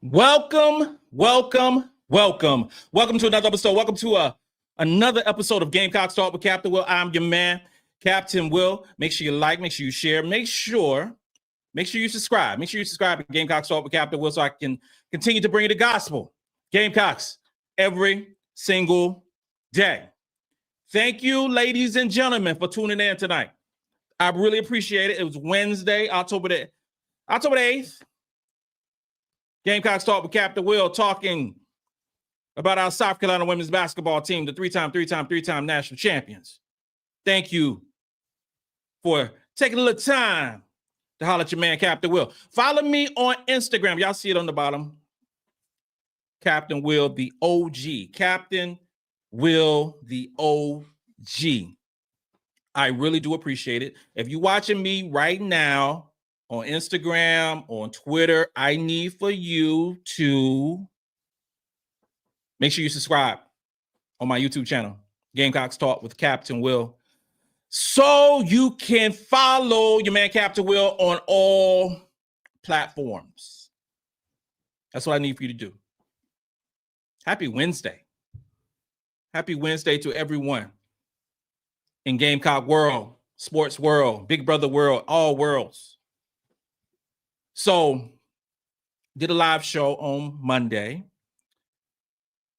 Welcome to another episode. Welcome to another episode of Gamecocks Talk with Captain Will. I'm your man, Captain Will. Make sure you like, make sure you share, make sure you subscribe. Make sure you subscribe to Gamecocks Talk with Captain Will so I can continue to bring you the gospel. Gamecocks every single day. Thank you, ladies and gentlemen, for tuning in tonight. I really appreciate it. It was Wednesday, October the 8th. Gamecocks Talk with Captain Will, talking about our South Carolina women's basketball team, the three-time national champions. Thank you for taking a little time to holler at your man, Captain Will. Follow me on Instagram. Y'all see it on the bottom. Captain Will, the OG. Captain Will, the OG. I really do appreciate it. If you're watching me right now, on Instagram, on Twitter, I need for you to make sure you subscribe on my YouTube channel, Gamecocks Talk with Captain Will, so you can follow your man Captain Will on all platforms. That's what I need for you to do. Happy Wednesday. Happy Wednesday to everyone in Gamecock world, sports world, Big Brother world, all worlds. So, did a live show on Monday,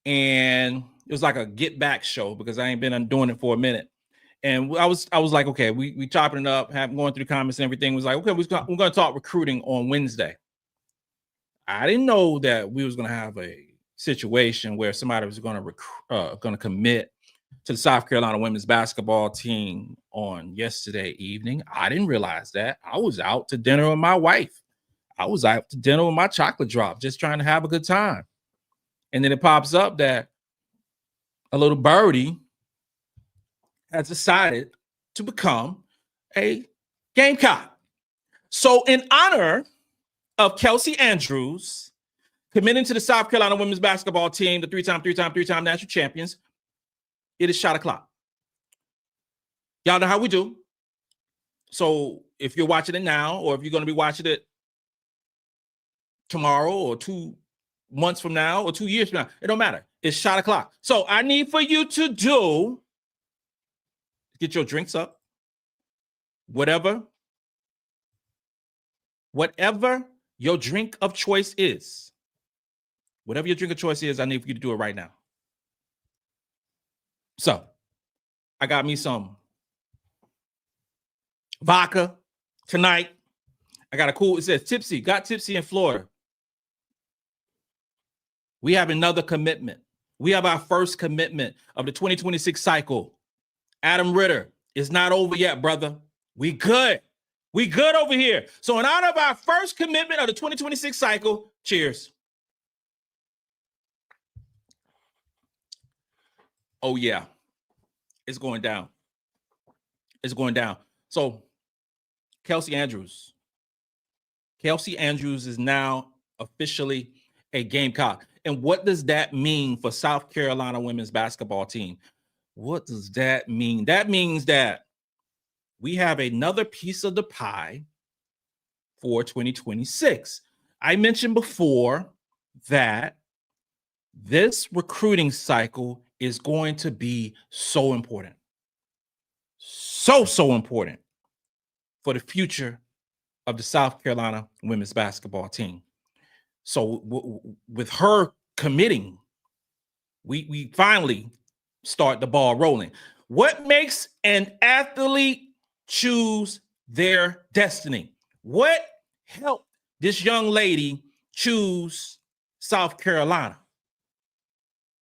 and it was like a get back show because I ain't been doing it for a minute. And I was like, okay, we chopping it up, going through the comments and everything. Was like, okay, we're going to talk recruiting on Wednesday. I didn't know that we was going to have a situation where somebody was going to commit to the South Carolina women's basketball team on yesterday evening. I didn't realize that. I was out to dinner with my wife. I was out to dinner with my chocolate drop, just trying to have a good time. And then it pops up that a little birdie has decided to become a Gamecock. So in honor of Kelsey Andrews committing to the South Carolina women's basketball team, the three-time national champions, it is shot o'clock. Y'all know how we do. So if you're watching it now, or if you're going to be watching it tomorrow or 2 months from now or 2 years from now, it don't matter. It's shot o'clock. So I need for you to get your drinks up, whatever your drink of choice is. Whatever your drink of choice is, I need for you to do it right now. So I got me some vodka tonight. I got it says tipsy, got tipsy in Florida. We have another commitment. We have our first commitment of the 2026 cycle. Adam Ritter, it's not over yet, brother. We good. We good over here. So in honor of our first commitment of the 2026 cycle, cheers. Oh, yeah. It's going down. It's going down. So Kelsey Andrews. Kelsey Andrews is now officially a Gamecock. And what does that mean for South Carolina women's basketball team? What does that mean? That means that we have another piece of the pie for 2026. I mentioned before that this recruiting cycle is going to be so important. So important for the future of the South Carolina women's basketball team. So with her committing, we finally start the ball rolling. What makes an athlete choose their destiny? What helped this young lady choose South Carolina?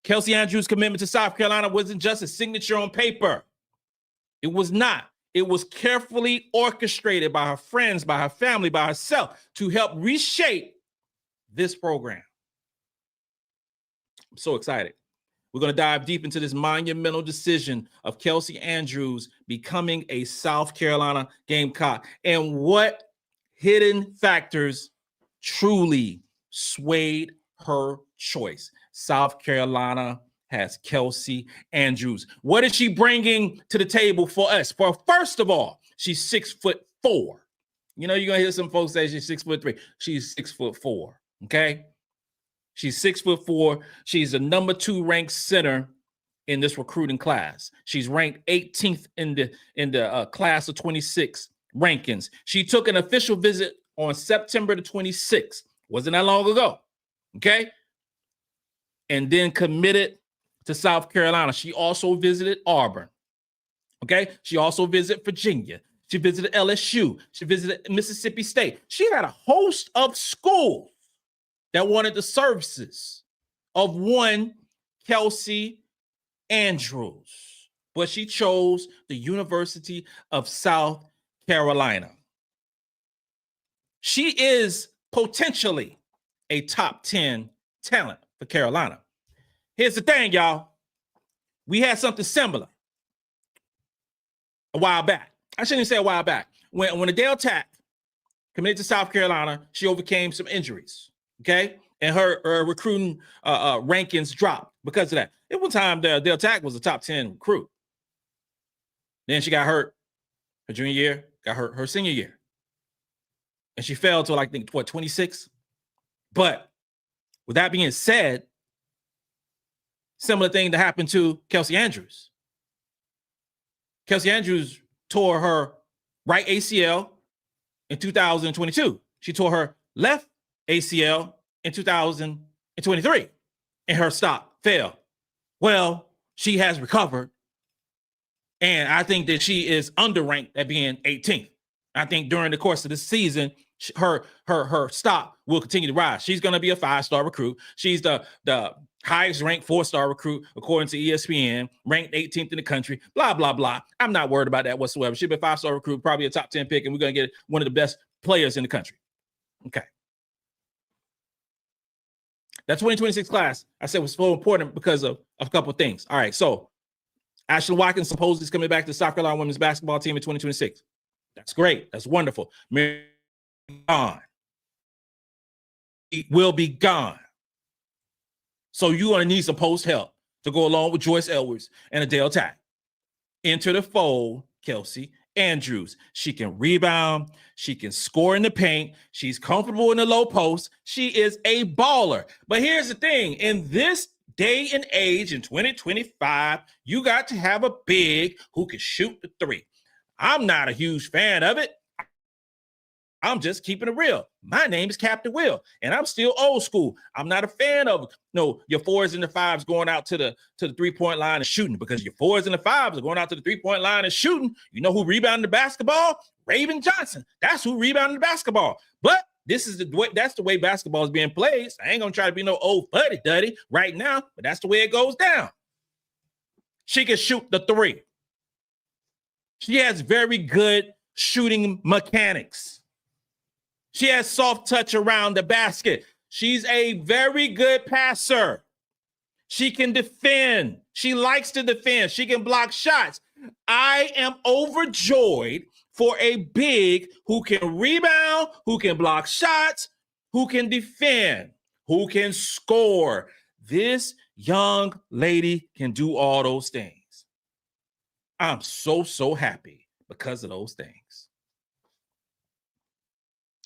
Kelsey Andrews' commitment to South Carolina wasn't just a signature on paper. It was not. It was carefully orchestrated by her friends, by her family, by herself to help reshape this program. I'm so excited. We're going to dive deep into this monumental decision of Kelsey Andrews becoming a South Carolina Gamecock and what hidden factors truly swayed her choice. South Carolina has Kelsey Andrews. What is she bringing to the table for us? For first of all, she's 6'4". You know, you're going to hear some folks say she's 6'3". She's 6'4", okay? She's 6'4". She's the number 2 ranked center in this recruiting class. She's ranked 18th in the class of 26 rankings. She took an official visit on September the 26th. Wasn't that long ago. Okay. And then committed to South Carolina. She also visited Auburn. Okay. She also visited Virginia. She visited LSU. She visited Mississippi State. She had a host of schools that wanted the services of one Kelsey Andrews, but she chose the University of South Carolina. She is potentially a top 10 talent for Carolina. Here's the thing, y'all. We had something similar a while back. I shouldn't say a while back. When Adele Tack committed to South Carolina, she overcame some injuries. Okay, and her recruiting rankings dropped because of that. At one time, Adele Tack was a top 10 recruit. Then she got hurt her junior year, got hurt her senior year, and she fell to, I think, 26. But with that being said, similar thing that happened to Kelsey Andrews. Kelsey Andrews tore her right ACL in 2022. She tore her left ACL in 2023, and her stock fell. Well, she has recovered, and I think that she is underranked at being 18th. I think during the course of the season, her stock will continue to rise. She's going to be a 5-star recruit. She's the highest ranked 4-star recruit according to ESPN, ranked 18th in the country. Blah blah blah. I'm not worried about that whatsoever. She'll be a 5-star recruit, probably a top 10 pick, and we're going to get one of the best players in the country. Okay. That 2026 class, I said, was so important because of a couple of things. All right, so Ashley Watkins supposedly is coming back to the South Carolina women's basketball team in 2026. That's great. That's wonderful. Mary gone. It will be gone. So you're going to need some post help to go along with Joyce Edwards and Adele Tack. Enter the fold, Kelsey Andrews. She can rebound. She can score in the paint. She's comfortable in the low post. She is a baller. But here's the thing. In this day and age, in 2025, you got to have a big who can shoot the three. I'm not a huge fan of it. I'm just keeping it real. My name is Captain Will, and I'm still old school. I'm not a fan of your 4s and the 5s going out to the 3-point line and shooting, because your 4s and the 5s are going out to the 3-point line and shooting. You know who rebounded the basketball? Raven Johnson. That's who rebounded the basketball. But this is that's the way basketball is being played. So I ain't gonna try to be no old fuddy-duddy right now, but that's the way it goes down. She can shoot the 3. She has very good shooting mechanics. She has soft touch around the basket. She's a very good passer. She can defend. She likes to defend. She can block shots. I am overjoyed for a big who can rebound, who can block shots, who can defend, who can score. This young lady can do all those things. I'm so happy because of those things.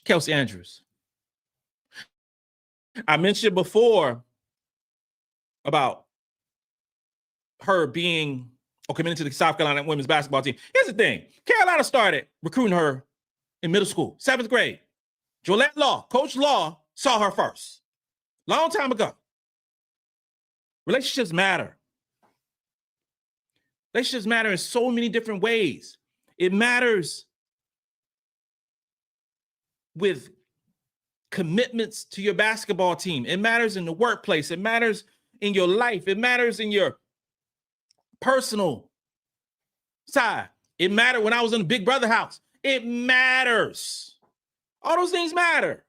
Kelsey Andrews. I mentioned before about her being committed to the South Carolina women's basketball team. Here's the thing. Carolina started recruiting her in middle school, 7th grade. Jolette Law, Coach Law, saw her first. Long time ago. Relationships matter. Relationships matter in so many different ways. It matters with commitments to your basketball team. It matters in the workplace. It matters in your life. It matters in your personal side. It mattered when I was in the Big Brother house. It matters. All those things matter.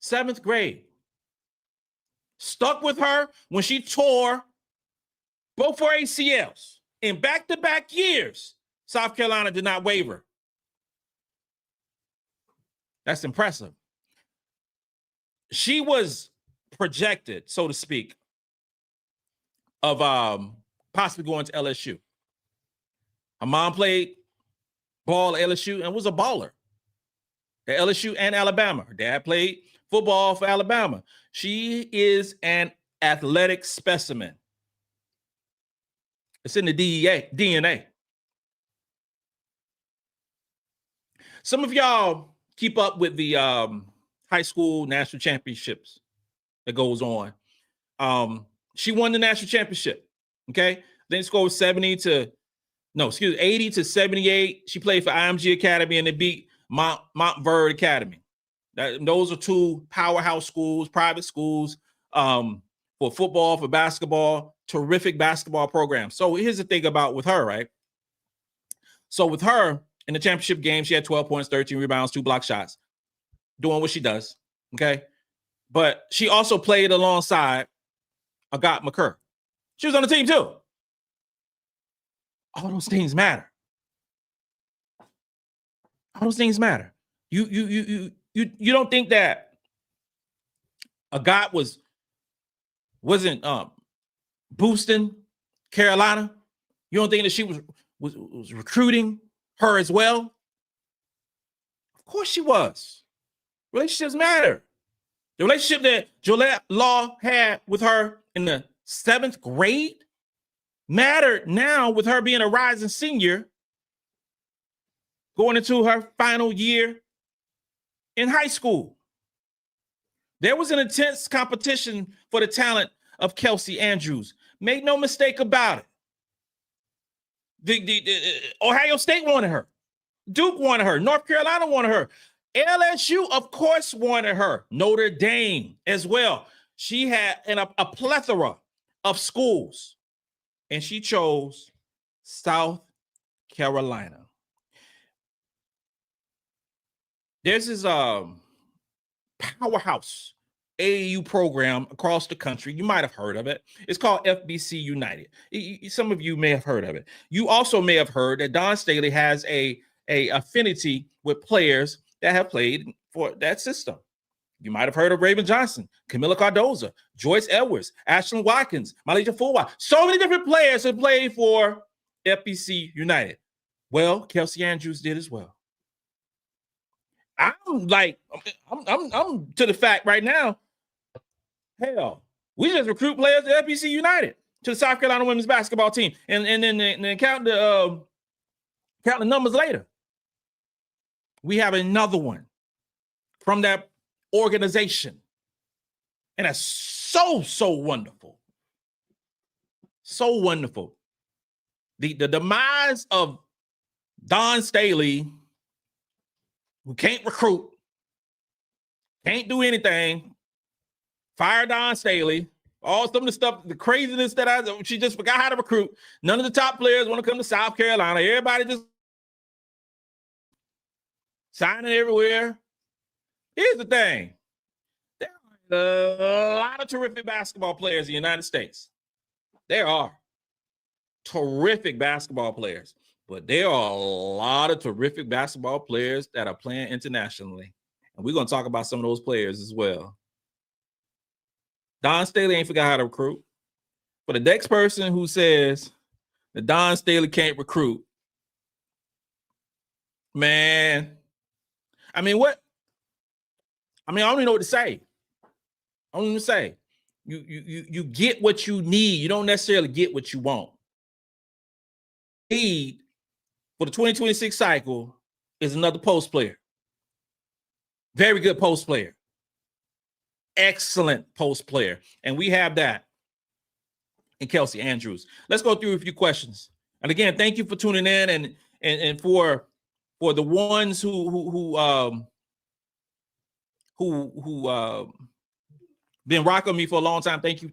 7th grade. Stuck with her when she tore both her ACLs in back-to-back years. South Carolina did not waver. That's impressive. She was projected, so to speak, of possibly going to LSU. Her mom played ball at LSU and was a baller. at LSU and Alabama. Her dad played football for Alabama. She is an athletic specimen. It's in the DNA. Some of y'all keep up with the high school national championships that goes on. She won the national championship. Okay. Then scored 80 to 78. She played for IMG Academy and they beat Montverde Academy. Those are two powerhouse schools, private schools, for football, for basketball, terrific basketball program. So here's the thing about with her, right? So with her in the championship game, she had 12 points, 13 rebounds, 2 block shots, doing what she does. Okay. But she also played alongside Agat McCurr. She was on the team too. All those things matter. All those things matter. You don't think that Agat wasn't boosting Carolina? You don't think that she was recruiting her as well? Of course she was. Relationships matter. The relationship that Jolette Law had with her in the 7th grade mattered now with her being a rising senior going into her final year in high school. There was an intense competition for the talent of Kelsey Andrews. Make no mistake about it. The Ohio State wanted her. Duke wanted her. North Carolina wanted her. LSU, of course, wanted her. Notre Dame as well. She had a plethora of schools, and she chose South Carolina. There's this powerhouse AAU program across the country. You might have heard of it. It's called FBC United. Some of you may have heard of it. You also may have heard that Dawn Staley has a affinity with players that have played for that system. You might have heard of Raven Johnson, Camila Cardoza, Joyce Edwards, Ashlyn Watkins, Malika Fulwa. So many different players have played for FBC United. Well, Kelsey Andrews did as well. I'm to the fact right now. Hell, we just recruit players to FBC United to the South Carolina women's basketball team, and then count the numbers later. We have another one from that organization, and that's so wonderful, so wonderful. The demise of Dawn Staley, who can't recruit, can't do anything. Fire Dawn Staley. All some of the stuff, the craziness that she just forgot how to recruit. None of the top players want to come to South Carolina. Everybody just signing everywhere. Here's the thing. There are a lot of terrific basketball players in the United States. There are terrific basketball players. But there are a lot of terrific basketball players that are playing internationally. And we're going to talk about some of those players as well. Dawn Staley ain't forgot how to recruit. For the next person who says that Dawn Staley can't recruit, man, I mean, what? I mean, I don't even know what to say. I don't even say. You get what you need. You don't necessarily get what you want. Need for the 2026 cycle is another post player. Very good post player. Excellent post player. And we have that in Kelsey Andrews. Let's go through a few questions. And again, thank you for tuning in and for the ones who been rocking me for a long time. Thank you.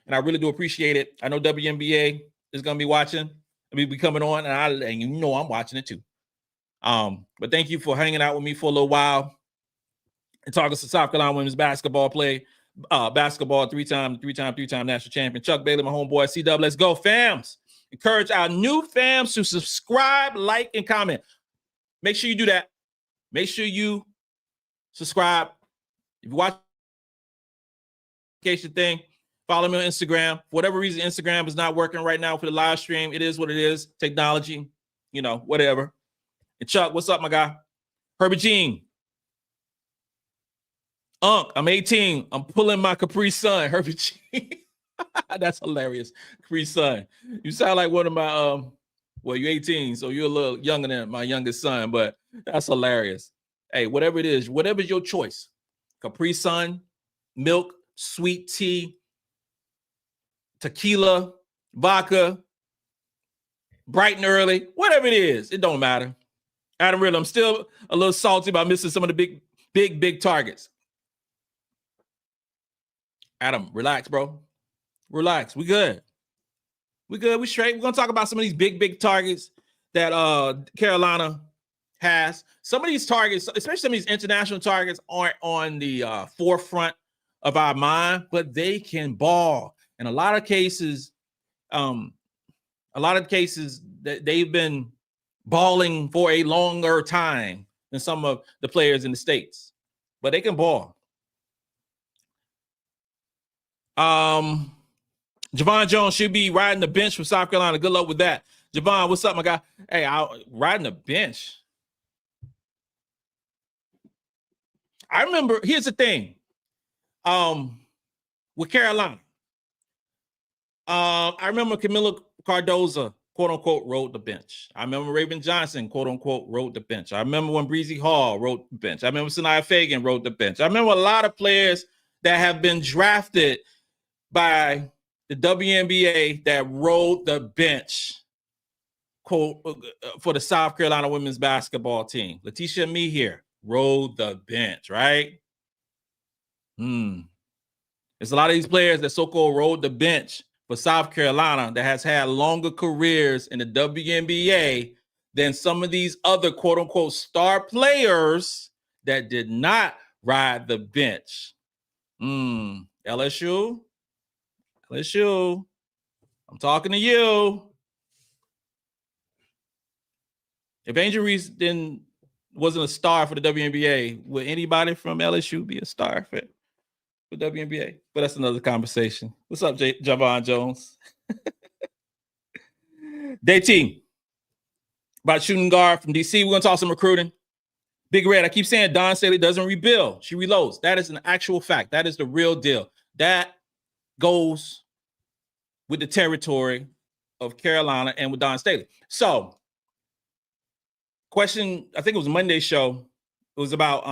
And I really do appreciate it. I know WNBA is going to be watching. I mean, be coming on, and you know I'm watching it too. But thank you for hanging out with me for a little while and talking to South Carolina women's basketball basketball three-time national champion Chuck Bailey, my homeboy. C-Dub, let's go, fams. Encourage our new fams to subscribe, like, and comment. Make sure you do that. Make sure you subscribe. If you watch the thing, follow me on Instagram. For whatever reason, Instagram is not working right now for the live stream. It is what it is. Technology, whatever. And Chuck, what's up, my guy? Herbie Jean, Unc, I'm 18. I'm pulling my Capri Sun, Herbie G. That's hilarious. Capri Sun. You sound like one of my well, you're 18, so you're a little younger than my youngest son, but that's hilarious. Hey, whatever it is, whatever's your choice. Capri Sun, milk, sweet tea, tequila, vodka, bright and early, whatever it is, it don't matter. Adam Riddle, I'm still a little salty about missing some of the big targets. Adam, relax, bro. Relax. We good. We good. We straight. We're gonna talk about some of these big targets that Carolina has. Some of these targets, especially some of these international targets, aren't on the forefront of our mind, but they can ball. In a lot of cases, that they've been balling for a longer time than some of the players in the States, but they can ball. Javon Jones should be riding the bench from South Carolina. Good luck with that. Javon, what's up, my guy? Hey, riding the bench. I remember, here's the thing. With Carolina, I remember Camila Cardoza, quote unquote, rode the bench. I remember Raven Johnson, quote unquote, rode the bench. I remember when Breezy Hall rode the bench. I remember Sanaya Fagan rode the bench. I remember a lot of players that have been drafted by the WNBA that rode the bench, quote, for the South Carolina women's basketball team. Letitia Mehier rode the bench, right? There's a lot of these players that so-called rode the bench for South Carolina that has had longer careers in the WNBA than some of these other quote-unquote star players that did not ride the bench. LSU, I'm talking to you. If Angel Reese wasn't a star for the WNBA, would anybody from LSU be a star for WNBA? But that's another conversation. What's up, Javon Jones? Day team. About shooting guard from DC. We're going to talk some recruiting. Big Red, I keep saying Dawn Staley doesn't rebuild. She reloads. That is an actual fact. That is the real deal. That goes with the territory of Carolina and with Dawn Staley. So, question, I think it was a Monday show. It was about,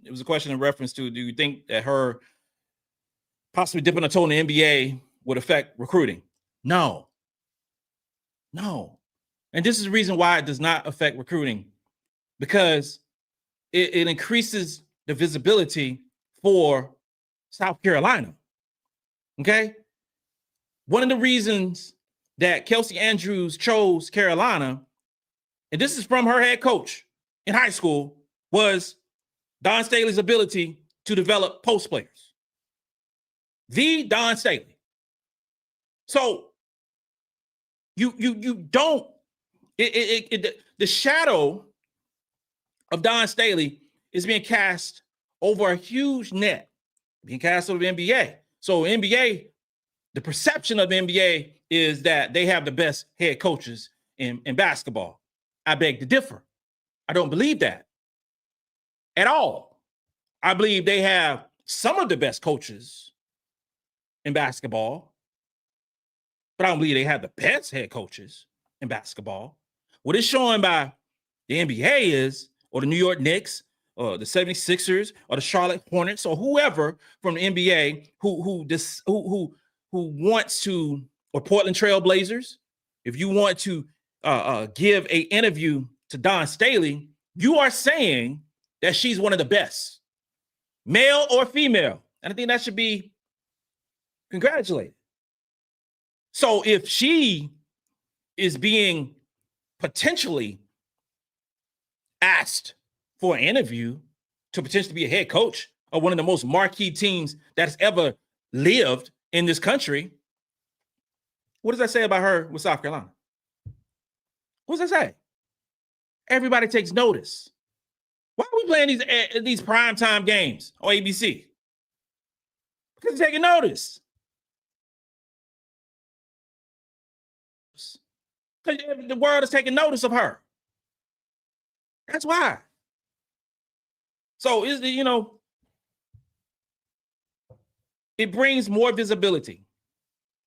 it was a question in reference to, do you think that her possibly dipping a toe in the NBA would affect recruiting? No. And this is the reason why it does not affect recruiting, because it increases the visibility for South Carolina. Okay? One of the reasons that Kelsey Andrews chose Carolina, and this is from her head coach in high school, was Dawn Staley's ability to develop post players. The Dawn Staley. So you don't, the shadow of Dawn Staley is being cast over a huge net, being cast over the NBA. So NBA, the perception of the NBA is that they have the best head coaches in basketball. I beg to differ. I don't believe that at all. I believe they have some of the best coaches in basketball, but I don't believe they have the best head coaches in basketball. What is shown by the NBA is, or the New York Knicks, or the 76ers, or the Charlotte Hornets, or whoever from the NBA who wants to, or Portland Trail Blazers, if you want to give an interview to Dawn Staley, you are saying that she's one of the best, male or female. And I think that should be congratulated. So if she is being potentially asked for an interview to potentially be a head coach of one of the most marquee teams that's ever lived in this country, what does that say about her with South Carolina? What does that say? Everybody takes notice. Why are we playing these primetime games on ABC? Because they're taking notice. Because the world is taking notice of her. That's why. So is the, It brings more visibility.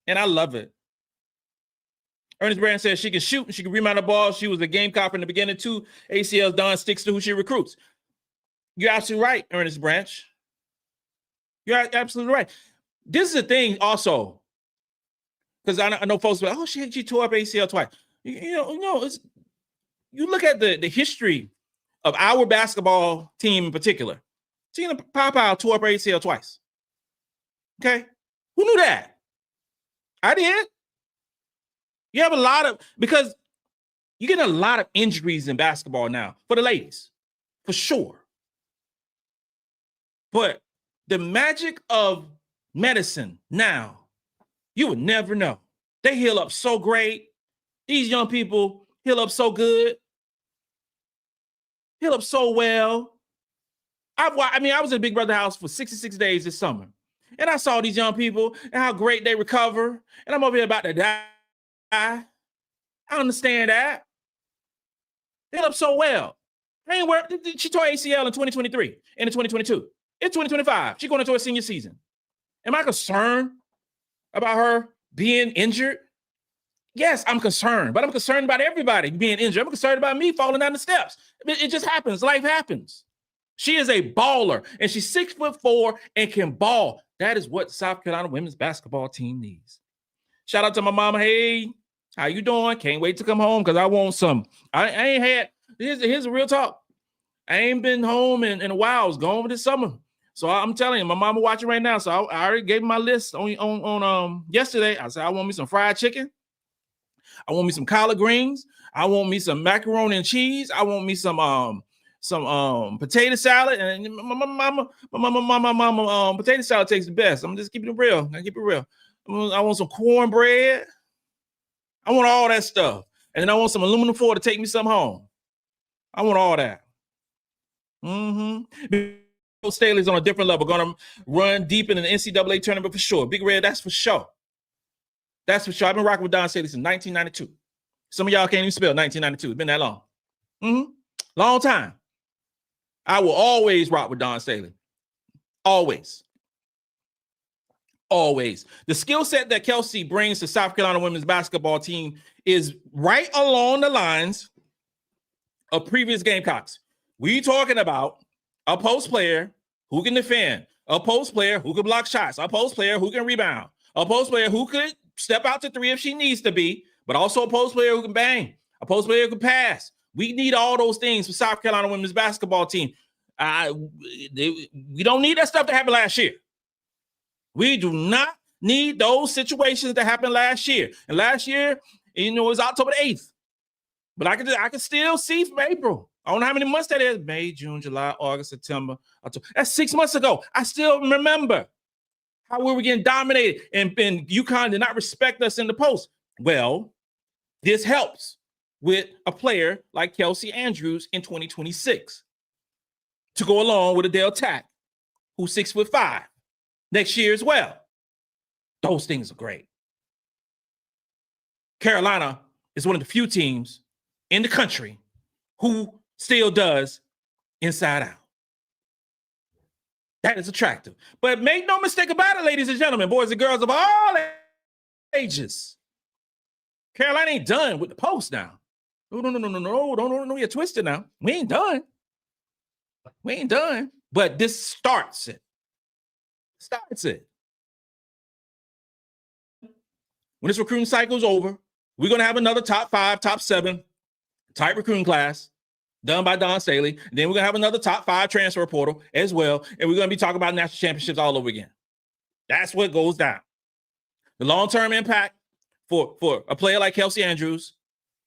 And I love it. Ernest Brand says she can shoot and she can rebound the ball. She was a Gamecock from the beginning too. ACL's Don sticks to who she recruits. You're absolutely right, Ernest Branch. You're absolutely right. This is the thing also, because I know folks are like, oh, she tore up ACL twice. You know, you look at the history of our basketball team in particular. Tina Popow tore up her ACL twice. Okay? Who knew that? I did. You have a lot of, because you get a lot of injuries in basketball now for the ladies, for sure. But the magic of medicine now, you would never know. They heal up so great. These young people heal up so good. Heal up so well. I was at Big Brother house for 66 days this summer. And I saw these young people and how great they recover. And I'm over here about to die. I understand that. They heal up so well. She tore ACL in 2023 and in 2022. It's 2025. She's going into her senior season. Am I concerned about her being injured? Yes, I'm concerned, but I'm concerned about everybody being injured. I'm concerned about me falling down the steps. It just happens. Life happens. She is a baller, and she's 6'4" and can ball. That is what South Carolina women's basketball team needs. Shout out to my mama. Hey, how you doing? Can't wait to come home because I want some. I ain't had. Here's a real talk. I ain't been home in a while. I was gone this summer. So I'm telling you, my mama watching right now. So I already gave my list on yesterday. I said I want me some fried chicken. I want me some collard greens. I want me some macaroni and cheese. I want me some potato salad. And my mama potato salad tastes the best. I'm just keeping it real. I keep it real. I want some cornbread. I want all that stuff. And then I want some aluminum foil to take me some home. I want all that. Staley's on a different level. Going to run deep in the NCAA tournament for sure. Big Red, that's for sure. That's for sure. I've been rocking with Don Staley since 1992. Some of y'all can't even spell 1992. It's been that long. Long time. I will always rock with Don Staley. Always. Always. The skill set that Kelsey brings to South Carolina women's basketball team is right along the lines of previous Gamecocks. We talking about a post player who can defend, a post player who can block shots, a post player who can rebound, a post player who could step out to three if she needs to be, but also a post player who can bang, a post player who can pass. We need all those things for South Carolina women's basketball team. We don't need that stuff that happened last year. We do not need those situations that happened last year. And last year, it was October 8th. But I can still see from April. I don't know how many months that is. May, June, July, August, September, October. That's 6 months ago. I still remember how we were getting dominated and UConn did not respect us in the post. Well, this helps with a player like Kelsey Andrews in 2026 to go along with Adele Tack, who's 6'5" next year as well. Those things are great. Carolina is one of the few teams in the country who still does inside out. That is attractive. But make no mistake about it, ladies and gentlemen, boys and girls of all ages. Carolina ain't done with the post now. No, don't get twisted now. We ain't done. We ain't done. But this starts it. When this recruiting cycle is over, we're going to have another top 5, top 7 type recruiting class done by Don Staley. And then we're going to have another top 5 transfer portal as well. And we're going to be talking about national championships all over again. That's what goes down. The long-term impact for a player like Kelsey Andrews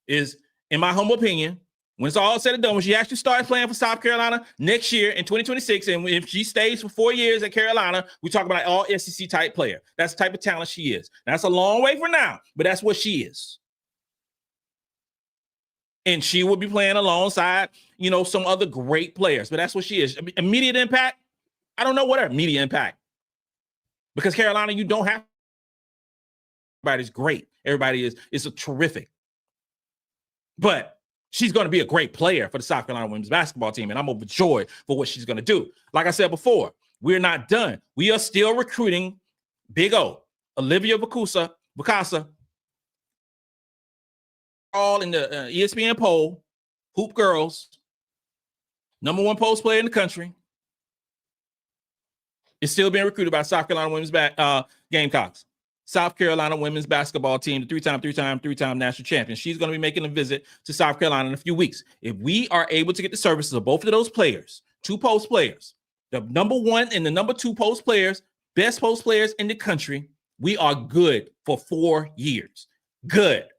is, in my humble opinion, when it's all said and done, when she actually starts playing for South Carolina next year in 2026, and if she stays for 4 years at Carolina, we talk about an all SEC type player. That's the type of talent she is. That's a long way for now, but that's what she is. And she will be playing alongside, some other great players, but that's what she is. Immediate impact, I don't know what her immediate impact. Because Carolina, you don't have, everybody's great. Everybody is a terrific. But she's going to be a great player for the South Carolina women's basketball team, and I'm overjoyed for what she's going to do. Like I said before, we're not done. We are still recruiting Big O, Olivia Vacasa, all in the ESPN poll, Hoop Girls, #1 post player in the country, is still being recruited by South Carolina women's Gamecocks. South Carolina women's basketball team, the three-time national champion. She's going to be making a visit to South Carolina in a few weeks. If we are able to get the services of both of those players, 2 post players, the #1 and the #2 post players, best post players in the country, we are good for 4 years. Good.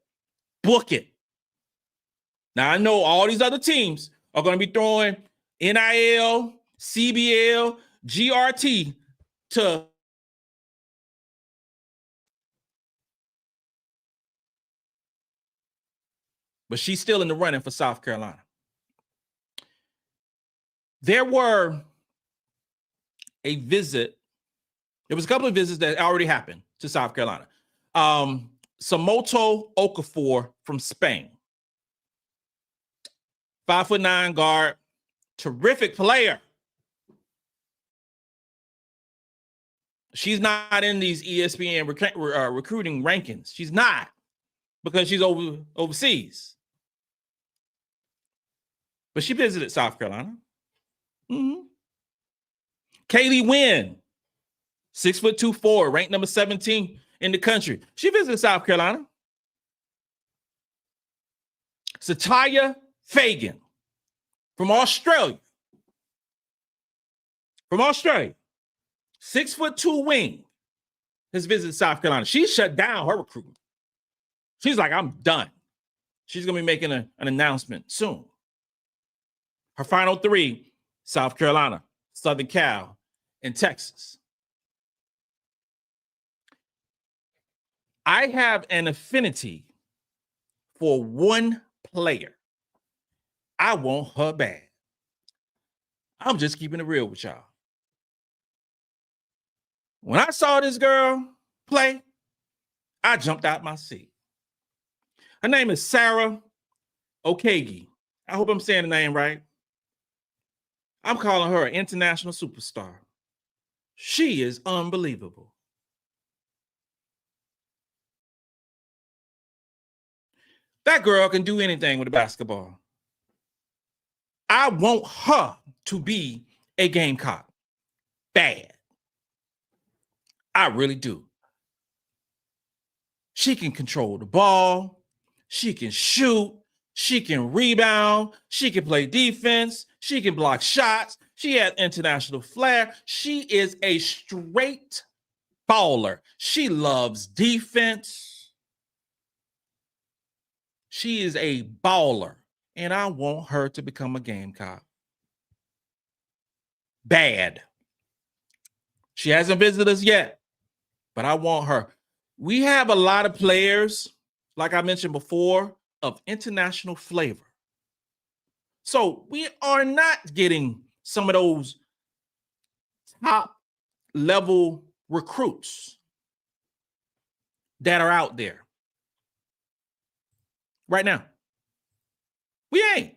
Book it. Now, I know all these other teams are going to be throwing NIL, CBL, GRT to but she's still in the running for South Carolina. There was a couple of visits that already happened to South Carolina. Samoto Okafor from Spain. 5'9" guard, terrific player. She's not in these ESPN recruiting rankings. She's not, because she's overseas. But she visited South Carolina. Kaylee Wynn, 6'2" forward, ranked number 17 in the country. She visited South Carolina. Satya Fagan from Australia. 6'2" wing, has visited South Carolina. She shut down her recruitment. She's like, I'm done. She's going to be making an announcement soon. Her final 3, South Carolina, Southern Cal, and Texas. I have an affinity for one player. I want her bad. I'm just keeping it real with y'all. When I saw this girl play, I jumped out my seat. Her name is Sarah Okagi. I hope I'm saying the name right. I'm calling her an international superstar. She is unbelievable. That girl can do anything with a basketball. I want her to be a Gamecock. Bad. I really do. She can control the ball. She can shoot. She can rebound. She can play defense. She can block shots. She has international flair. She is a straight baller. She loves defense. She is a baller, and I want her to become a Gamecock. Bad. She hasn't visited us yet, but I want her. We have a lot of players, like I mentioned before, of international flavor. So we are not getting some of those top level recruits that are out there right now. We ain't.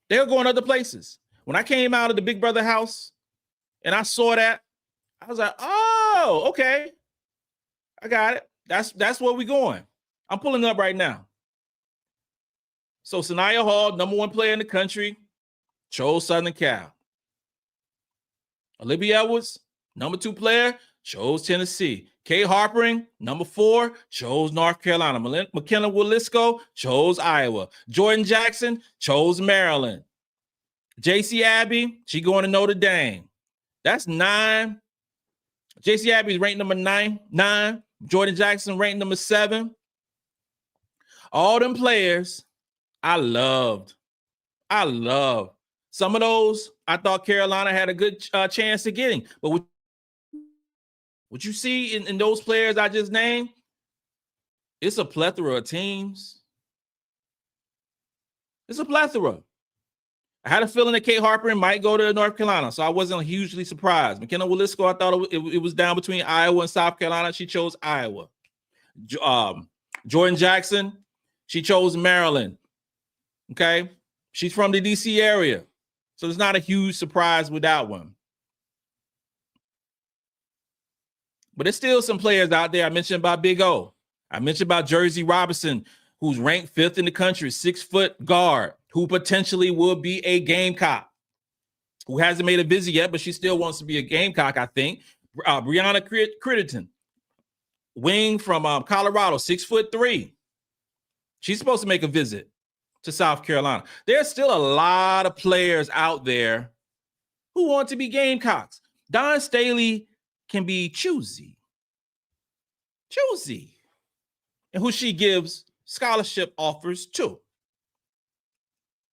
They're going other places. When I came out of the Big Brother house and I saw that, I was like, oh, okay. I got it. That's where we're going. I'm pulling it up right now. So Sanaya Hall, #1 player in the country, chose Southern Cal. Olivia Edwards, #2 player, chose Tennessee. Kay Harpering, #4, chose North Carolina. McKenna Willisco chose Iowa. Jordan Jackson chose Maryland. JC Abbey, she going to Notre Dame. That's 9. JC Abbey is ranked number 9. Jordan Jackson ranked number 7. All them players I loved. Some of those I thought Carolina had a good chance of getting. But what you see in those players I just named, it's a plethora of teams. It's a plethora. I had a feeling that Kate Harper might go to North Carolina, so I wasn't hugely surprised. McKenna Willisco, I thought it was down between Iowa and South Carolina. She chose Iowa. Jordan Jackson, she chose Maryland. Okay? She's from the D.C. area, so there's not a huge surprise with that one. But there's still some players out there. I mentioned about Big O. I mentioned about Jersey Robinson, who's ranked 5th in the country, 6-foot guard, who potentially will be a Gamecock, who hasn't made a visit yet, but she still wants to be a Gamecock, I think. Brianna Critterton, wing from Colorado, 6'3". She's supposed to make a visit to South Carolina. There's still a lot of players out there who want to be Gamecocks. Dawn Staley can be choosy, and who she gives scholarship offers to.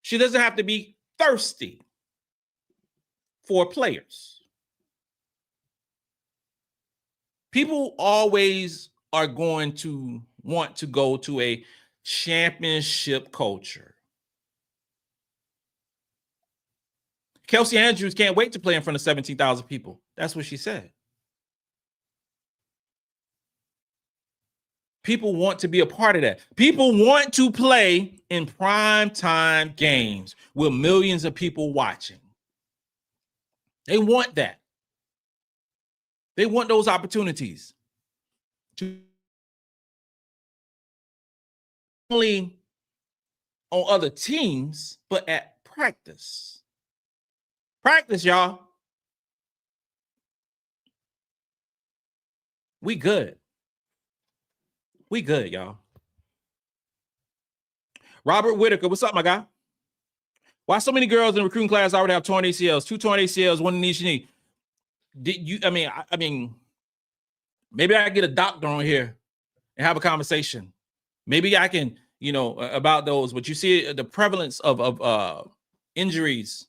She doesn't have to be thirsty for players. People always are going to want to go to a championship culture. Kelsey Andrews can't wait to play in front of 17,000 people. That's what she said. People want to be a part of that. People want to play in primetime games with millions of people watching. They want that. They want those opportunities to only on other teams, but at practice. Practice, y'all. We good. We good, y'all. Robert Whitaker, what's up, my guy? Why so many girls in the recruiting class already have torn ACLs? 2 torn ACLs, 1 in each knee. Did you? I mean, maybe I get a doctor on here and have a conversation. Maybe I can, about those. But you see the prevalence of injuries.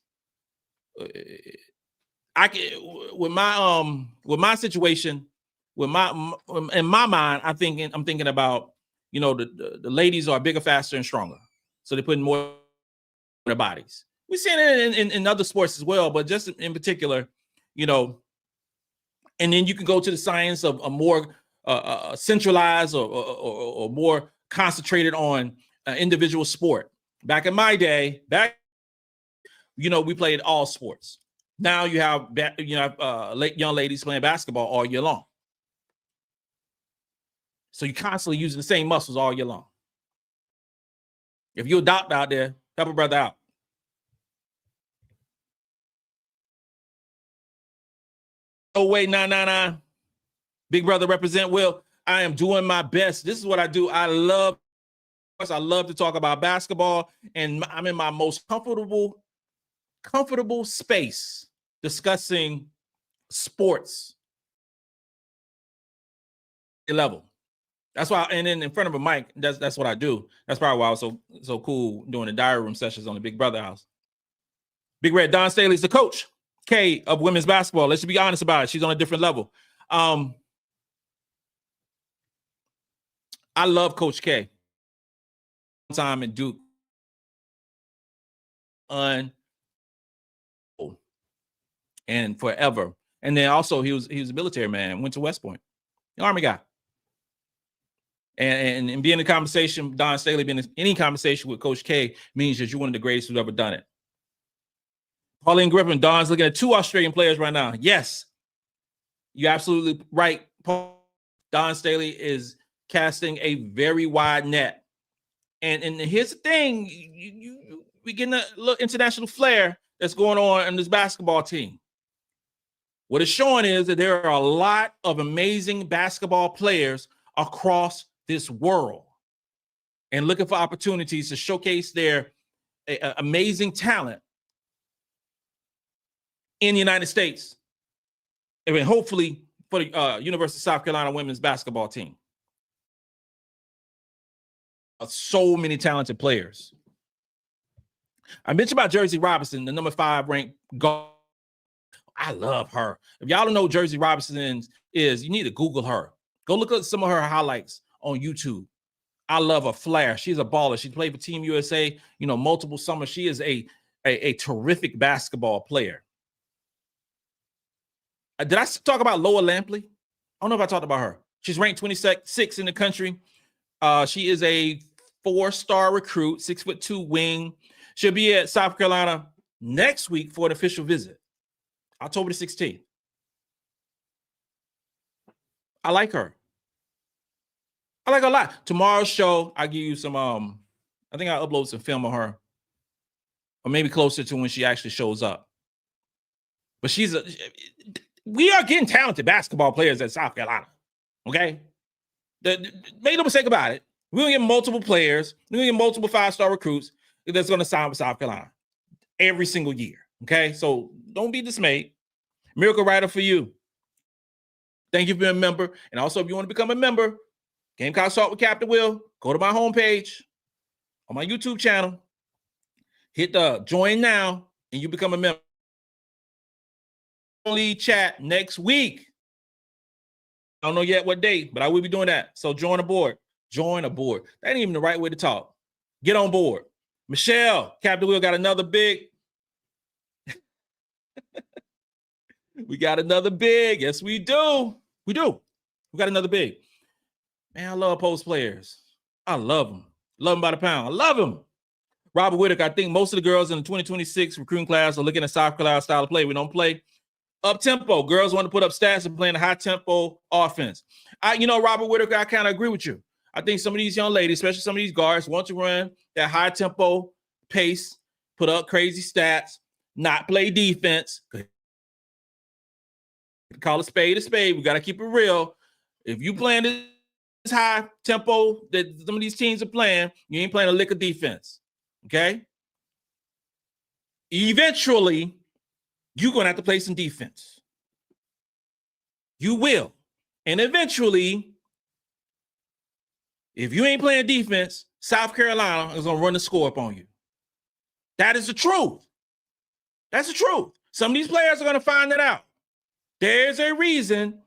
I can with my situation. In my mind, I'm thinking about, the ladies are bigger, faster, and stronger, so they put in more in their bodies. We've seen it in other sports as well, but just in particular, and then you can go to the science of a more centralized or more concentrated on individual sport. Back in my day, we played all sports. Now you have young ladies playing basketball all year long. So you're constantly using the same muscles all year long. If you're a doctor out there, help a brother out. Oh, wait, 999. Big brother represent Will. I am doing my best. This is what I do. I love to talk about basketball, and I'm in my most comfortable space discussing sports level. That's why, and then in front of a mic, that's what I do. That's probably why I was so cool doing the diary room sessions on the Big Brother house. Big Red, Dawn Staley's the coach, K, of women's basketball. Let's be honest about it. She's on a different level. I love Coach K. Time at Duke. And forever. And then also he was a military man, went to West Point, an Army guy. And being in a conversation, Dawn Staley being in any conversation with Coach K means that you're one of the greatest who's ever done it. Pauline Griffin, Dawn's looking at 2 Australian players right now. Yes, you're absolutely right. Dawn Staley is casting a very wide net. And here's the thing, we getting a little international flair that's going on in this basketball team. What it's showing is that there are a lot of amazing basketball players across this world and looking for opportunities to showcase their amazing talent in the United States, and hopefully for the University of South Carolina women's basketball team. So many talented players. I mentioned about Jersey Robinson, the number 5 ranked guard. I love her. If y'all don't know who Jersey Robinson is, you need to Google her. Go look at some of her highlights on YouTube. I love her flair. She's a baller. She played for Team USA, multiple summers. She is a terrific basketball player. Did I talk about Loa Lampley? I don't know if I talked about her. She's ranked 26th in the country. She is a 4-star recruit, 6'2" wing. She'll be at South Carolina next week for an official visit, October the 16th. I like her. I like her a lot. Tomorrow's show, I'll give you some, I think I'll upload some film of her. Or maybe closer to when she actually shows up. But we are getting talented basketball players at South Carolina. Okay? Make no mistake about it. We're going to get multiple players. We're going to get multiple 5-star recruits that's going to sign with South Carolina every single year. Okay? So don't be dismayed. Miracle Rider for you. Thank you for being a member. And also, if you want to become a member, Gamecocks Talk with Captain Will, go to my homepage on my YouTube channel. Hit the join now, and you become a member. Only chat next week. I don't know yet what date, but I will be doing that. So join aboard. Join aboard. That ain't even the right way to talk. Get on board. Michelle, Captain Will got another big. We got another big. Yes, we do. We do. We got another big. Man, I love post players. I love them. Love them by the pound. I love them. Robert Whitaker, I think most of the girls in the 2026 recruiting class are looking at South Carolina style of play. We don't play up-tempo. Girls want to put up stats and playing a high-tempo offense. Robert Whitaker, I kind of agree with you. I think some of these young ladies, especially some of these guards, want to run that high-tempo pace, put up crazy stats, not play defense. Call a spade a spade. We got to keep it real. If you playing this high tempo that some of these teams are playing, you ain't playing a lick of defense. Okay? Eventually, you're going to have to play some defense. You will. And eventually, if you ain't playing defense, South Carolina is going to run the score up on you. That is the truth. That's the truth. Some of these players are going to find that out. There's a reason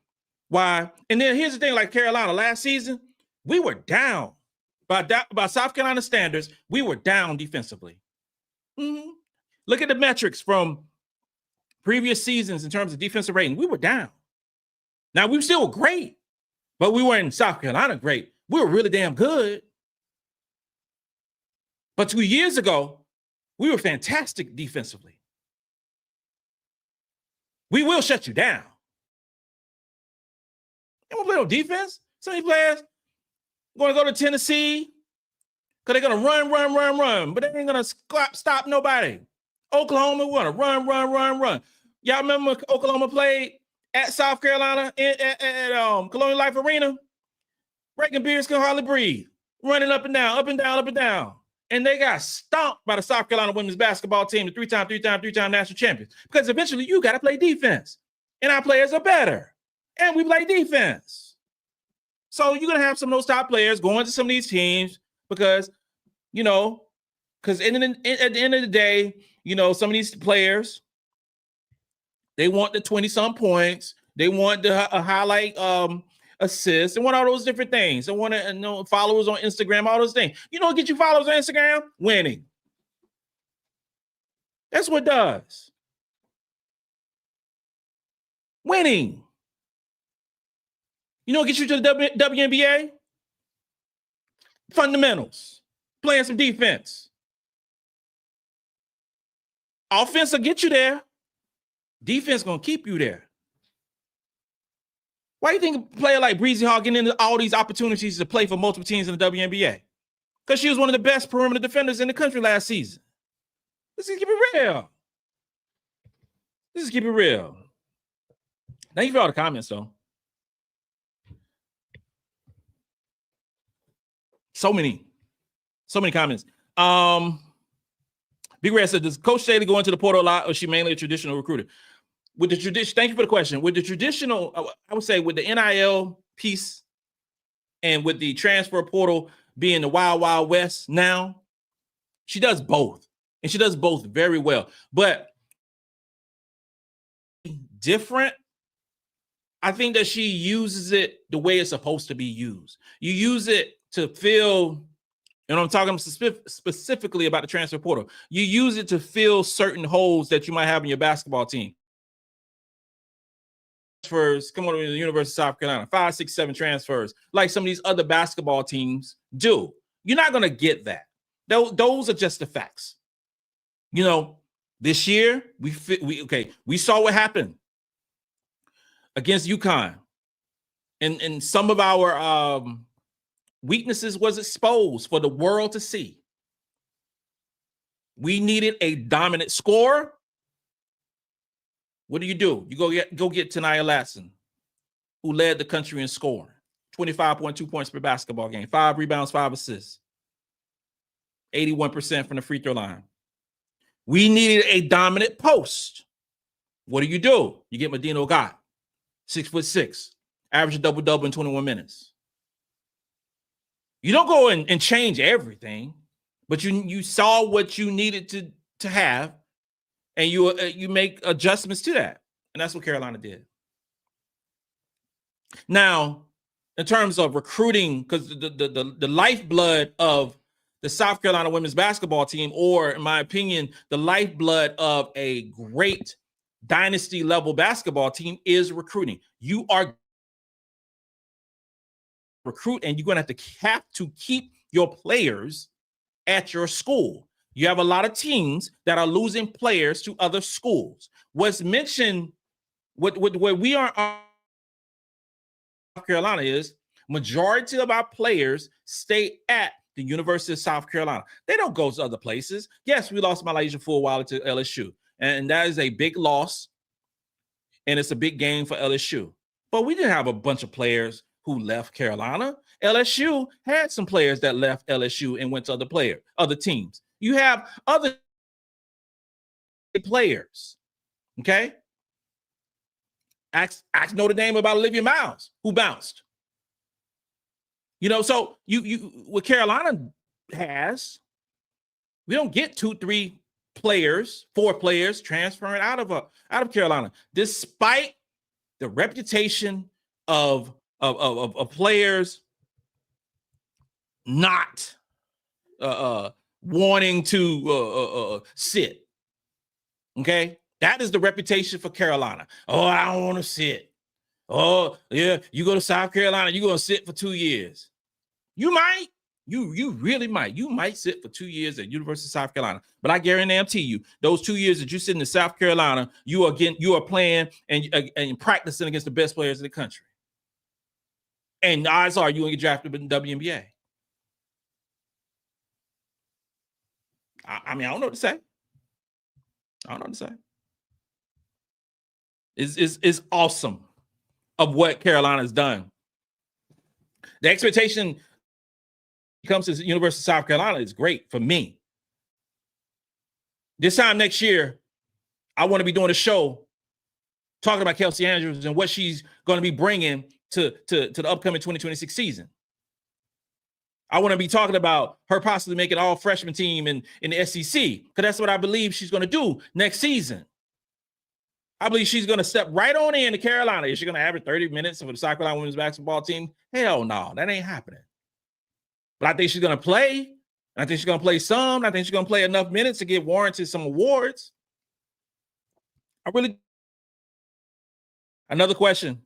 why. And then here's the thing, like Carolina last season, we were down. By South Carolina standards, we were down defensively. Mm-hmm. Look at the metrics from previous seasons in terms of defensive rating. We were down. Now, we still were great, but we weren't in South Carolina great. We were really damn good. But 2 years ago, we were fantastic defensively. We will shut you down. You won't play no defense. Some of these players going to go to Tennessee because they're going to run, but they ain't going to stop nobody. Oklahoma, we're going to run. Y'all remember Oklahoma played at South Carolina at Colonial Life Arena? Breaking beers can hardly breathe. Running up and down. And they got stomped by the South Carolina women's basketball team, the three-time national champions. Because eventually you got to play defense. And our players are better. And we play defense. So you're going to have some of those top players going to some of these teams because, because at the end of the day, some of these players, they want the 20-some points. They want the highlight assists. They want all those different things. They want to followers on Instagram, all those things. Get you followers on Instagram? Winning. That's what it does. Winning. Get you to the WNBA? Fundamentals. Playing some defense. Offense will get you there. Defense going to keep you there. Why do you think a player like Breezy Hall getting into all these opportunities to play for multiple teams in the WNBA? Because she was one of the best perimeter defenders in the country last season. Let's just keep it real. Thank you for all the comments, though. So many comments. Big Red said, does Coach Staley go into the portal a lot, or is she mainly a traditional recruiter? With the tradition, thank you for the question. With the traditional, I would say with the NIL piece and with the transfer portal being the wild, wild west now, she does both. And she does both very well. But different, I think that she uses it the way it's supposed to be used. You use it to fill, and I'm talking specifically about the transfer portal. You use it to fill certain holes that you might have in your basketball team. Transfers, come on to the University of South Carolina, 5, 6, 7 transfers, like some of these other basketball teams do. You're not going to get that. Those are just the facts. This year, we saw what happened against UConn. and some of our weaknesses was exposed for the world to see. We needed a dominant scorer. What do? You go get Tania Latson, who led the country in scoring, 25.2 points per basketball game, 5 rebounds, 5 assists, 81% from the free throw line. We needed a dominant post. What do? You get Medina Ogat, 6'6", average double-double in 21 minutes. You don't go and change everything, but you saw what you needed to have, and you make adjustments to that. And that's what Carolina did. Now, in terms of recruiting, because the lifeblood of the South Carolina women's basketball team, or in my opinion, the lifeblood of a great dynasty level basketball team is recruiting. You are recruit, and you're going to have to keep your players at your school. You have a lot of teams that are losing players to other schools. What's mentioned, what we are South Carolina is majority of our players stay at the University of South Carolina. They don't go to other places. Yes, we lost Malaysia for a while to LSU, and that is a big loss, and it's a big game for LSU. But we didn't have a bunch of players who left Carolina. LSU had some players that left LSU and went to other teams. You have other players, okay? Ask Notre Dame about Olivia Miles, who bounced. So you what Carolina has, we don't get 2, 3 players, 4 players transferring out of Carolina, despite the reputation of players not wanting to sit. Okay, that is the reputation for Carolina. Oh, I don't want to sit. Oh, yeah, you go to South Carolina, you're going to sit for 2 years. You might. You really might. You might sit for 2 years at University of South Carolina. But I guarantee you, those 2 years that you sit in South Carolina, you are playing and practicing against the best players in the country. And the odds are you're going to get drafted in the WNBA. I don't know what to say. It's awesome of what Carolina's done. The expectation comes to the University of South Carolina is great for me. This time next year, I want to be doing a show talking about Kelsey Andrews and what she's going to be bringing to the upcoming 2026 season. I want to be talking about her possibly making all freshman team in the SEC, because that's what I believe she's going to do next season. I believe she's going to step right on into Carolina. Is she going to average 30 minutes for the South Carolina women's basketball team? Hell no, that ain't happening. But I think she's going to play. I think she's going to play some. I think she's going to play enough minutes to get warranted some awards. Another question.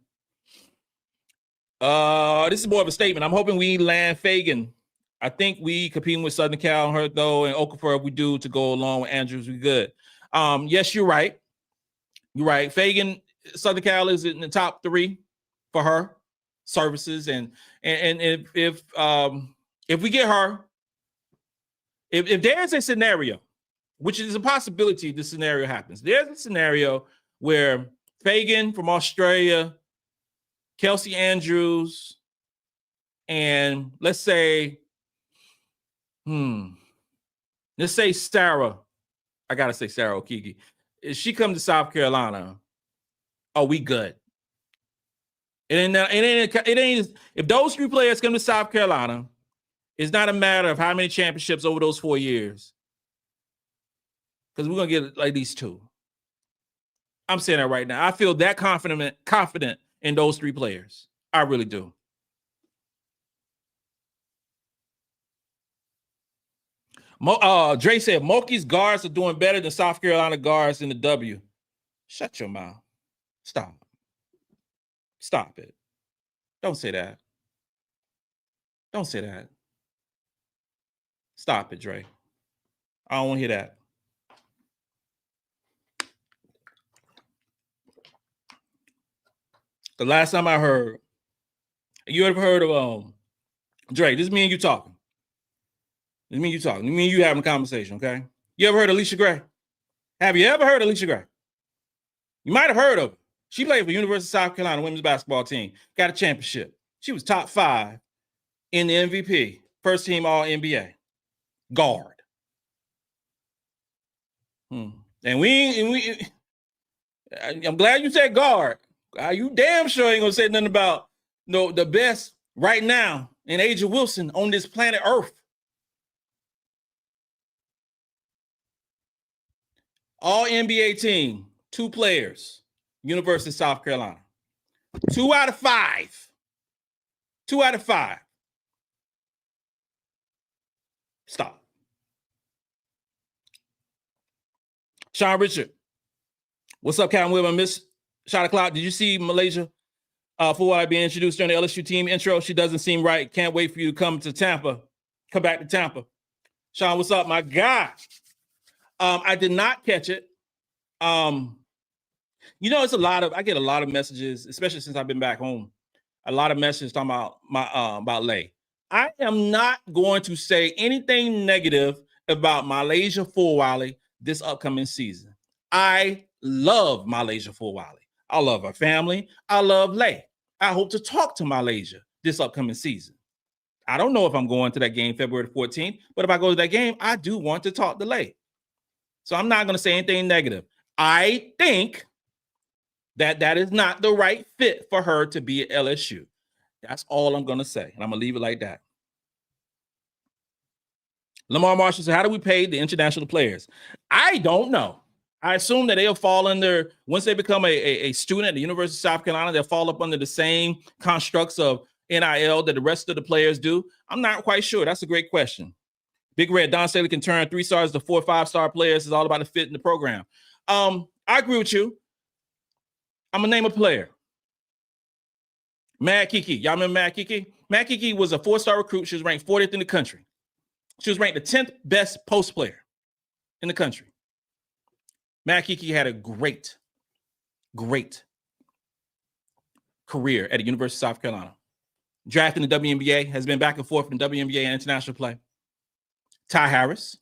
This is more of a statement. I'm hoping we land Fagan. I think we competing with Southern Cal, her though, and Okafor. If we do to go along with Andrews, we good. Yes, you're right. You're right. Fagan, Southern Cal is in the top 3 for her services, and if we get her, if there's a scenario, which is a possibility, this scenario happens. There's a scenario where Fagan from Australia, Kelsey Andrews, and let's say Sarah. I gotta say Sarah Okeke. If she comes to South Carolina, are we good? It ain't. If those 3 players come to South Carolina, it's not a matter of how many championships over those 4 years, because we're gonna get like these 2. I'm saying that right now. I feel that confident in those 3 players. I really do. Dre said Moki's guards are doing better than South Carolina guards in the W. Shut your mouth. Stop it. Don't say that. Stop it, Dre. I don't want to hear that. The last time I heard You ever heard of Dre? This is me and you talking. This is me and you talking. Me and you having a conversation, okay? You ever heard of Alicia Gray? Have you ever heard of Alicia Gray? You might have heard of her. She played for University of South Carolina women's basketball team. Got a championship. She was top 5 in the MVP. First team All-NBA. Guard. And I'm glad you said guard. You damn sure ain't gonna say nothing about the best right now in Asia Wilson on this planet Earth. All NBA team, 2 players, University of South Carolina. 2 out of 5. 2 out of 5. Stop. Sean Richard. What's up, Captain Will? I missed shot o'clock. Did you see Malaysia for being introduced during the LSU team intro? She doesn't seem right. Can't wait for you to come to Tampa. Come back to Tampa. Sean, what's up, my guy? I did not catch it. It's I get a lot of messages, especially since I've been back home. A lot of messages talking about Lay. I am not going to say anything negative about Malaysia Fulwiley this upcoming season. I love Malaysia Fulwiley. I love her family. I love Lay. I hope to talk to Malaysia this upcoming season. I don't know if I'm going to that game February 14th, but if I go to that game, I do want to talk to Lay. So I'm not going to say anything negative. I think that is not the right fit for her to be at LSU. That's all I'm going to say. And I'm going to leave it like that. Lamar Marshall said, how do we pay the international players? I don't know. I assume that they'll fall under, once they become a student at the University of South Carolina, they'll fall up under the same constructs of NIL that the rest of the players do. I'm not quite sure. That's a great question. Big Red, Don Staley can turn 3 stars to 4 5-star players. It's all about the fit in the program. I agree with you. I'm going to name a player. Mad Kiki. Y'all remember Mad Kiki? Mad Kiki was a 4-star recruit. She was ranked 40th in the country. She was ranked the 10th best post player in the country. Mad Kiki had a great career at the University of South Carolina. Drafted in the WNBA, has been back and forth from WNBA and international play. Ty Harris.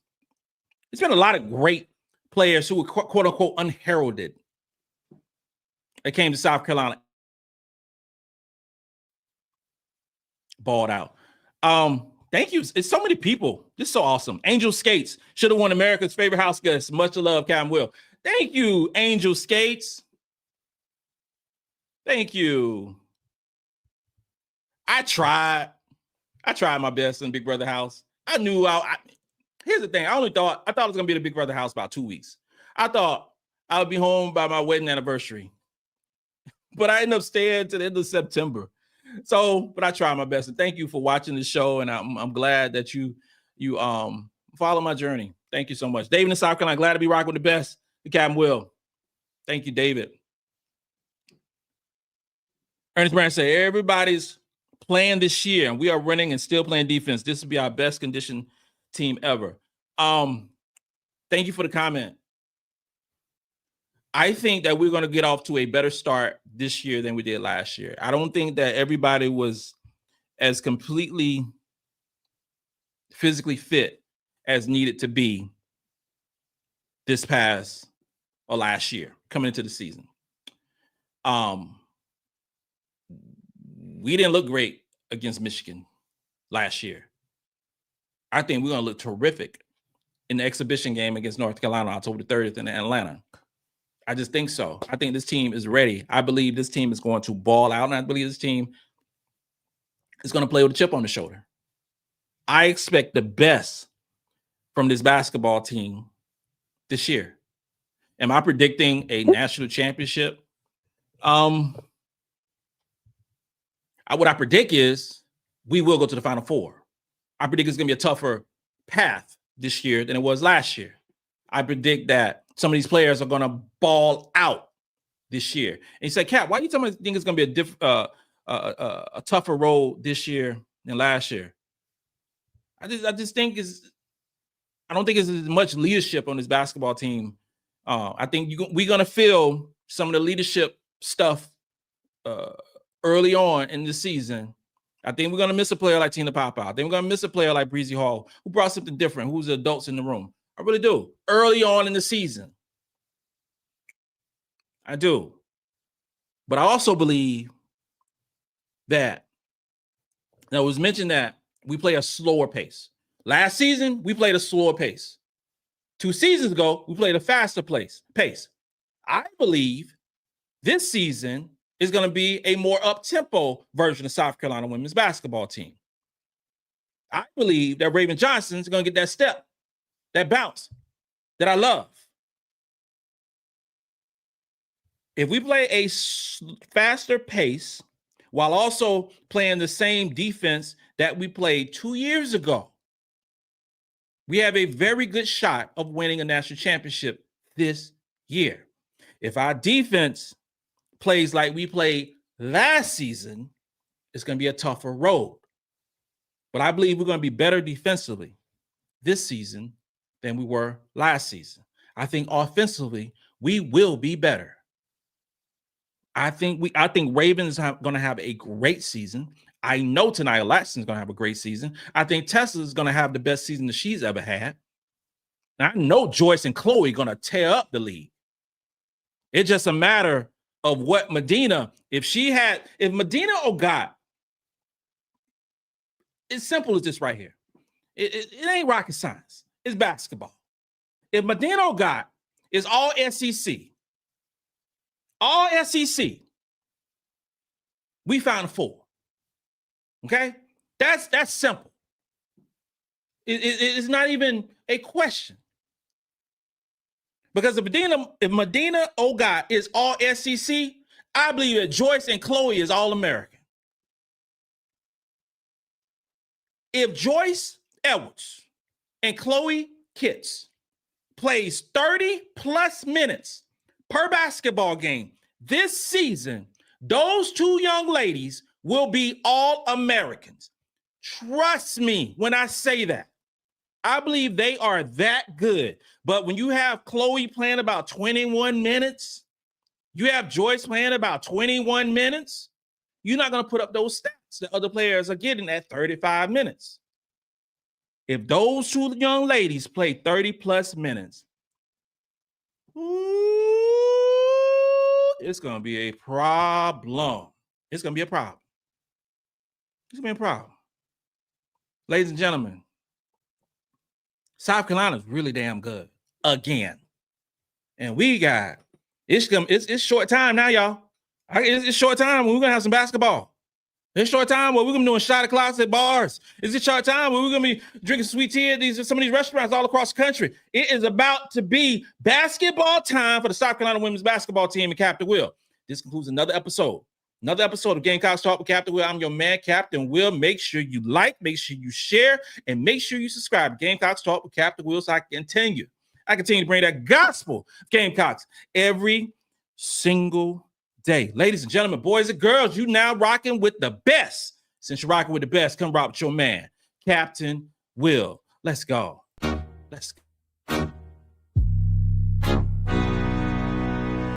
There's been a lot of great players who were quote unquote unheralded that came to South Carolina. Balled out. Thank you. It's so many people. This is so awesome. Angel Skates should have won America's favorite house guest. Much love, Cam Will. Thank you, Angel Skates. Thank you. I tried my best in Big Brother house. I knew here's the thing. I thought it was gonna be the Big Brother house about 2 weeks. I thought I would be home by my wedding anniversary, but I ended up staying to the end of September. But I tried my best, and thank you for watching the show. And I'm glad that you follow my journey. Thank you so much, David in South Carolina. Glad to be rocking with the best, the Captain Will. Thank you, David. Ernest Brand said everybody's playing this year, and we are running and still playing defense. This will be our best conditioned team ever. Thank you for the comment. I think that we're going to get off to a better start this year than we did last year. I don't think that everybody was as completely physically fit as needed to be this past or last year coming into the season. We didn't look great against Michigan last year. I think we're going to look terrific in the exhibition game against North Carolina, October 30th in Atlanta. I just think so. I think this team is ready. I believe this team is going to ball out, and I believe this team is going to play with a chip on the shoulder. I expect the best from this basketball team this year. Am I predicting a national championship? What I predict is we will go to the Final Four. I predict it's going to be a tougher path this year than it was last year. I predict that some of these players are going to ball out this year. And you say, Cap, why do you think it's going to be a tougher road this year than last year? I just think I don't think it's as much leadership on this basketball team. I think we're going to feel some of the leadership stuff early on in the season I think we're going to miss a player like Tina Papa. I think we're going to miss a player like Breezy Hall, who brought something different, who's the adults in the room. I really do. Early on in the season. I do. But I also believe that it was mentioned that we play a slower pace. Last season, we played a slower pace. 2 seasons ago, we played a faster pace. I believe this season is going to be a more up-tempo version of South Carolina women's basketball team. I believe that Raven Johnson is going to get that step, that bounce that I love. If we play a faster pace while also playing the same defense that we played 2 years ago, we have a very good shot of winning a national championship this year. If our defense plays like we played last season, it's going to be a tougher road. But I believe we're going to be better defensively this season than we were last season. I think offensively, we will be better. I think Ravens are going to have a great season. I know Tania Laxton's going to have a great season. I think Tessa's going to have the best season that she's ever had. And I know Joyce and Chloe are going to tear up the league. It's just a matter of what Medina, if Medina Ogat, it's simple as this right here. It ain't rocket science. It's basketball. If Medina Ogat is all SEC, we found 4. Okay? That's simple. It's not even a question. Because if Medina Ogat is all SEC, I believe that Joyce and Chloe is all American. If Joyce Edwards and Chloe Kitts plays 30 plus minutes per basketball game this season, those 2 young ladies will be all Americans. Trust me when I say that. I believe they are that good. But when you have Chloe playing about 21 minutes, you have Joyce playing about 21 minutes, you're not going to put up those stats that other players are getting at 35 minutes. If those 2 young ladies play 30 plus minutes, it's going to be a problem. It's going to be a problem. It's going to be a problem. Ladies and gentlemen, South Carolina is really damn good again. And we got, it's short time now, y'all. It's short time when we're going to have some basketball. It's short time where we're going to be doing shot o'clocks at bars. It's a short time where we're going to be drinking sweet tea at some of these restaurants all across the country. It is about to be basketball time for the South Carolina women's basketball team and Captain Will. This concludes another episode of Gamecocks Talk with Captain Will. I'm your man, Captain Will. Make sure you like, make sure you share, and make sure you subscribe to Gamecocks Talk with Captain Will so I continue to bring that gospel of Gamecocks every single day. Ladies and gentlemen, boys and girls, you now rocking with the best. Since you're rocking with the best, come rock with your man, Captain Will. Let's go. Let's go.